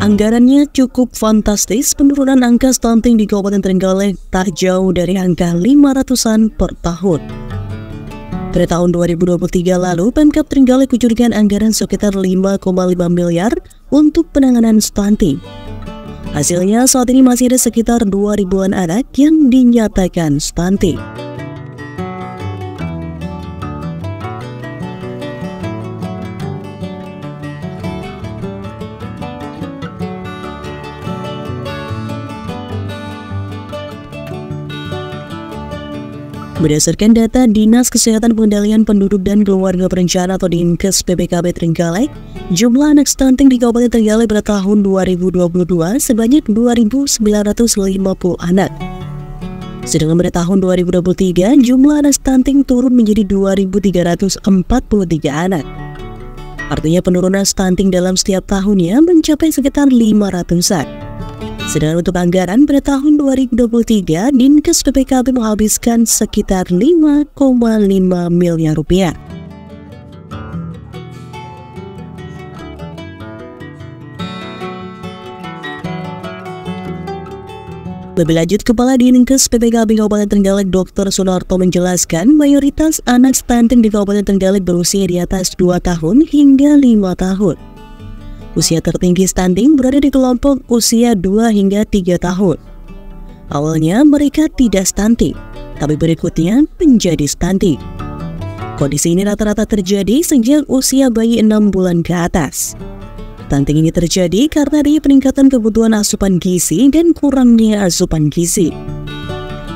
Anggarannya cukup fantastis, penurunan angka stunting di Kabupaten Trenggalek tak jauh dari angka 500-an per tahun. Pada tahun 2023 lalu, Pemkab Trenggalek kucurkan anggaran sekitar 5,5 miliar untuk penanganan stunting. Hasilnya saat ini masih ada sekitar 2.000-an anak yang dinyatakan stunting. Berdasarkan data Dinas Kesehatan Pengendalian Penduduk dan Keluarga Berencana atau Dinkes PPKB Trenggalek, jumlah anak stunting di Kabupaten Trenggalek pada tahun 2022 sebanyak 2.950 anak. Sedangkan pada tahun 2023, jumlah anak stunting turun menjadi 2.343 anak. Artinya penurunan stunting dalam setiap tahunnya mencapai sekitar 500-an. Sedangkan untuk anggaran pada tahun 2023, Dinkes PPKB menghabiskan sekitar 5,5 miliar rupiah. Lebih lanjut, Kepala Dinkes PPKB Kabupaten Trenggalek Dr. Sunarto menjelaskan mayoritas anak stunting di Kabupaten Trenggalek berusia di atas 2 tahun hingga 5 tahun. Usia tertinggi stunting berada di kelompok usia 2 hingga 3 tahun. Awalnya mereka tidak stunting, tapi berikutnya menjadi stunting. Kondisi ini rata-rata terjadi sejak usia bayi 6 bulan ke atas. Stunting ini terjadi karena adanya peningkatan kebutuhan asupan gizi dan kurangnya asupan gizi.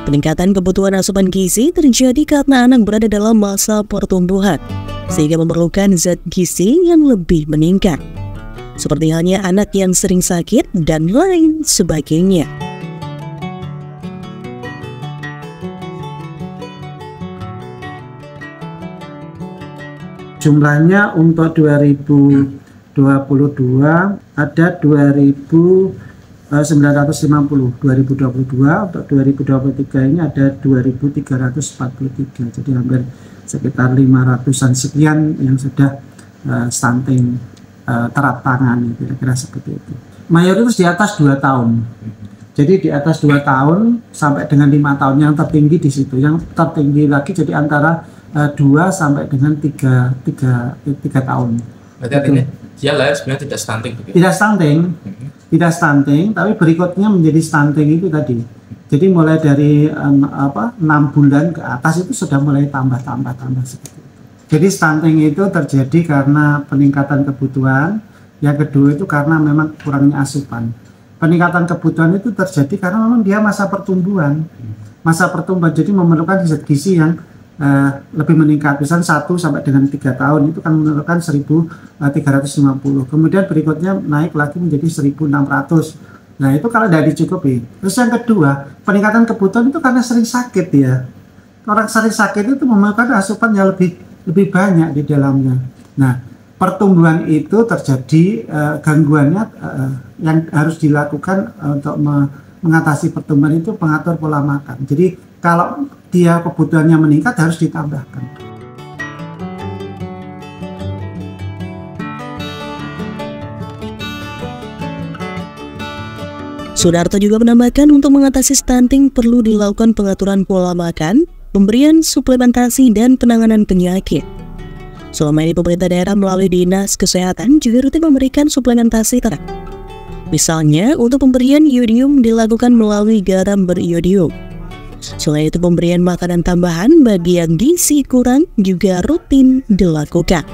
Peningkatan kebutuhan asupan gizi terjadi karena anak berada dalam masa pertumbuhan, sehingga memerlukan zat gizi yang lebih meningkat. Seperti halnya anak yang sering sakit dan lain sebagainya. Jumlahnya untuk 2022 ada 2.950, 2022 untuk 2023 ini ada 2.343, jadi hampir sekitar 500-an sekian yang sudah stunting terap tangan, kira-kira seperti itu. Mayoritas di atas 2 tahun. Jadi di atas 2 tahun sampai dengan 5 tahun yang tertinggi di situ. Yang tertinggi lagi jadi antara 2 sampai dengan 3 tahun. Berarti artinya dia lahir sebenarnya tidak stunting. Tidak stunting. Tidak stunting, tapi berikutnya menjadi stunting itu tadi. Jadi mulai dari 6 bulan ke atas itu sudah mulai tambah seperti itu. Jadi stunting itu terjadi karena peningkatan kebutuhan. Yang kedua itu karena memang kurangnya asupan. Peningkatan kebutuhan itu terjadi karena memang dia masa pertumbuhan. Masa pertumbuhan jadi memerlukan zat gizi yang lebih meningkat. Misalnya 1 sampai dengan 3 tahun itu kan memerlukan 1.350. Kemudian berikutnya naik lagi menjadi 1.600. Nah itu kalau tidak dicukupi. Terus yang kedua, peningkatan kebutuhan itu karena sering sakit ya. Orang sering sakit itu memerlukan asupan yang lebih banyak di dalamnya. Nah, pertumbuhan itu terjadi gangguannya yang harus dilakukan untuk mengatasi pertumbuhan itu pengatur pola makan. Jadi kalau dia kebutuhannya meningkat harus ditambahkan. Sunarto juga menambahkan untuk mengatasi stunting perlu dilakukan pengaturan pola makan, pemberian suplementasi dan penanganan penyakit. Selama ini pemerintah daerah melalui Dinas Kesehatan juga rutin memberikan suplementasi ternak. Misalnya untuk pemberian iodium dilakukan melalui garam beriodium. Selain itu pemberian makanan tambahan bagi yang gizi kurang juga rutin dilakukan.